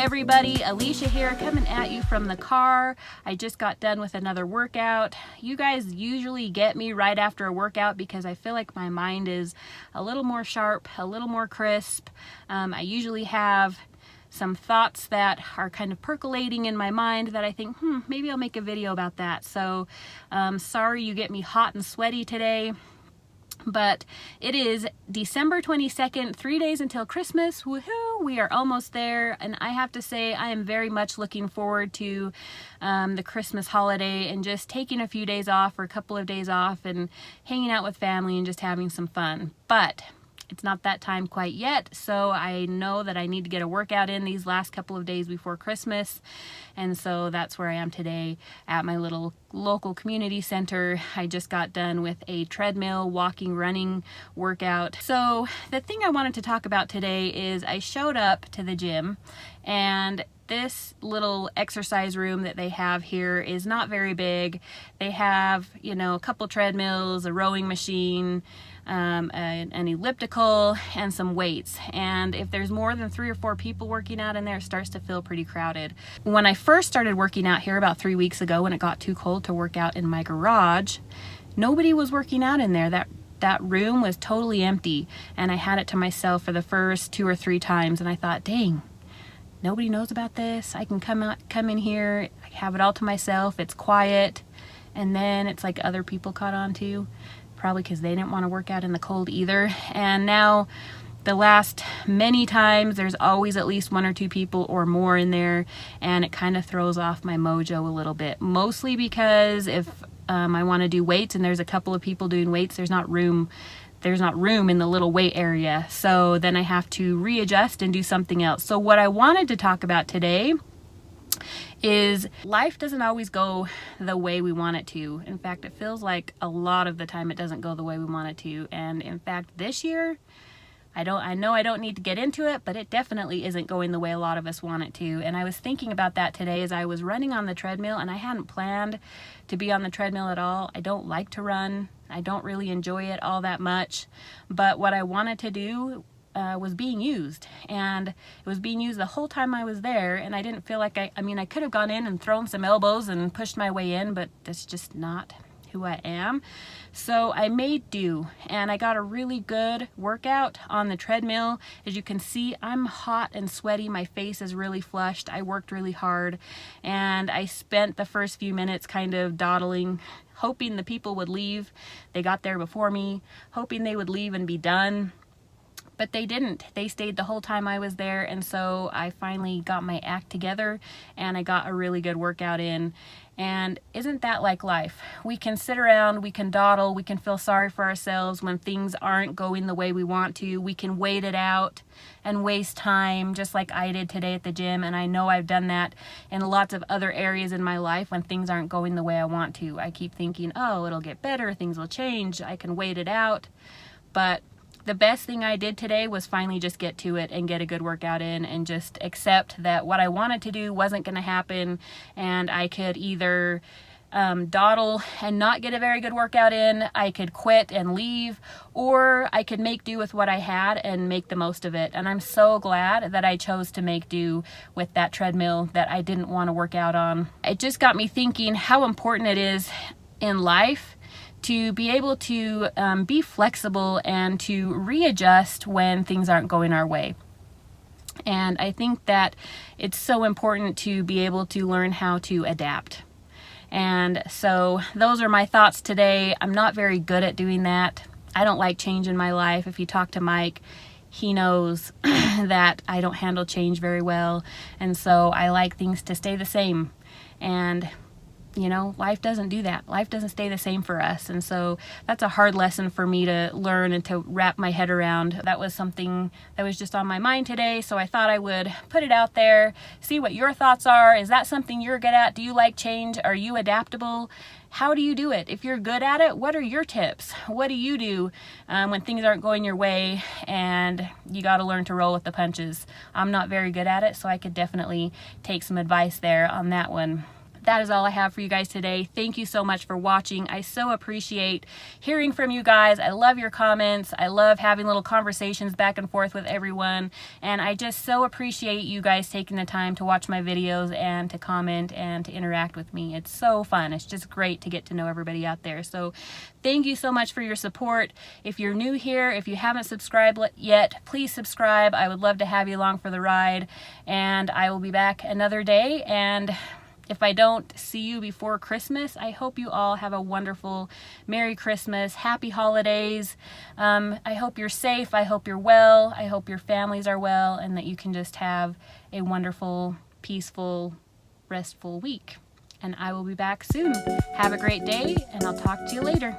everybody, Alicia here, coming at you from the car. I just got done with another workout. You guys usually get me right after a workout because I feel like my mind is a little more sharp, a little more crisp. I usually have some thoughts that are kind of percolating in my mind that I think, maybe I'll make a video about that. So sorry you get me hot and sweaty today. But it is December 22nd, 3 days until Christmas. Woohoo! We are almost there, and I have to say I am very much looking forward to the Christmas holiday and just taking a few days off or a couple of days off and hanging out with family and just having some fun. But it's not that time quite yet, so I know that I need to get a workout in these last couple of days before Christmas, and so that's where I am today at my little local community center. I just got done with a treadmill, walking, running workout. So the thing I wanted to talk about today is I showed up to the gym, and this little exercise room that they have here is not very big. They have, a couple treadmills, a rowing machine, an elliptical, and some weights. And if there's more than 3 or 4 people working out in there, it starts to feel pretty crowded. When I first started working out here about 3 weeks ago, when it got too cold to work out in my garage, nobody was working out in there. That room was totally empty, and I had it to myself for the first 2 or 3 times, and I thought, dang, nobody knows about this. I can come in here, I have it all to myself, it's quiet. And then it's like other people caught on too, probably because they didn't want to work out in the cold either. And now the last many times there's always at least 1 or 2 people or more in there, and it kind of throws off my mojo a little bit. Mostly because if I want to do weights and there's a couple of people doing weights, there's not room in the little weight area. So then I have to readjust and do something else. So what I wanted to talk about today is life doesn't always go the way we want it to. In fact, it feels like a lot of the time it doesn't go the way we want it to. And in fact, this year, I know I don't need to get into it, but it definitely isn't going the way a lot of us want it to. And I was thinking about that today as I was running on the treadmill, and I hadn't planned to be on the treadmill at all. I don't like to run. I don't really enjoy it all that much. But what I wanted to do was being used, and it was being used the whole time I was there, and I didn't feel like I could have gone in and thrown some elbows and pushed my way in, but that's just not who I am. So I made do, and I got a really good workout on the treadmill. As you can see, I'm hot and sweaty. My face is really flushed. I worked really hard, and I spent the first few minutes kind of dawdling, hoping the people would leave. They got there before me, hoping they would leave and be done. But they didn't. They stayed the whole time I was there, and so I finally got my act together and I got a really good workout in. And isn't that like life? We can sit around, we can dawdle, we can feel sorry for ourselves when things aren't going the way we want to. We can wait it out and waste time, just like I did today at the gym, and I know I've done that in lots of other areas in my life when things aren't going the way I want to. I keep thinking, oh, it'll get better, things will change, I can wait it out. But the best thing I did today was finally just get to it and get a good workout in and just accept that what I wanted to do wasn't going to happen, and I could either dawdle and not get a very good workout in, I could quit and leave, or I could make do with what I had and make the most of it. And I'm so glad that I chose to make do with that treadmill that I didn't want to work out on. It just got me thinking how important it is in life to be able to be flexible and to readjust when things aren't going our way. And I think that it's so important to be able to learn how to adapt. And so those are my thoughts today. I'm not very good at doing that. I don't like change in my life. If you talk to Mike, he knows that I don't handle change very well. And so I like things to stay the same. And life doesn't do that. Life doesn't stay the same for us. And so that's a hard lesson for me to learn and to wrap my head around. That was something that was just on my mind today. So I thought I would put it out there, see what your thoughts are. Is that something you're good at? Do you like change? Are you adaptable? How do you do it? If you're good at it, what are your tips? What do you do when things aren't going your way and you got to learn to roll with the punches? I'm not very good at it, so I could definitely take some advice there on that one. that is all I have for you guys today. Thank you so much for watching. I so appreciate hearing from you guys. I love your comments. I love having little conversations back and forth with everyone. And I just so appreciate you guys taking the time to watch my videos and to comment and to interact with me. It's so fun. It's just great to get to know everybody out there. So thank you so much for your support. If you're new here, if you haven't subscribed yet, please subscribe. I would love to have you along for the ride. And I will be back another day. And if I don't see you before Christmas, I hope you all have a wonderful Merry Christmas, Happy Holidays. I hope you're safe. I hope you're well. I hope your families are well, and that you can just have a wonderful, peaceful, restful week. And I will be back soon. Have a great day, and I'll talk to you later.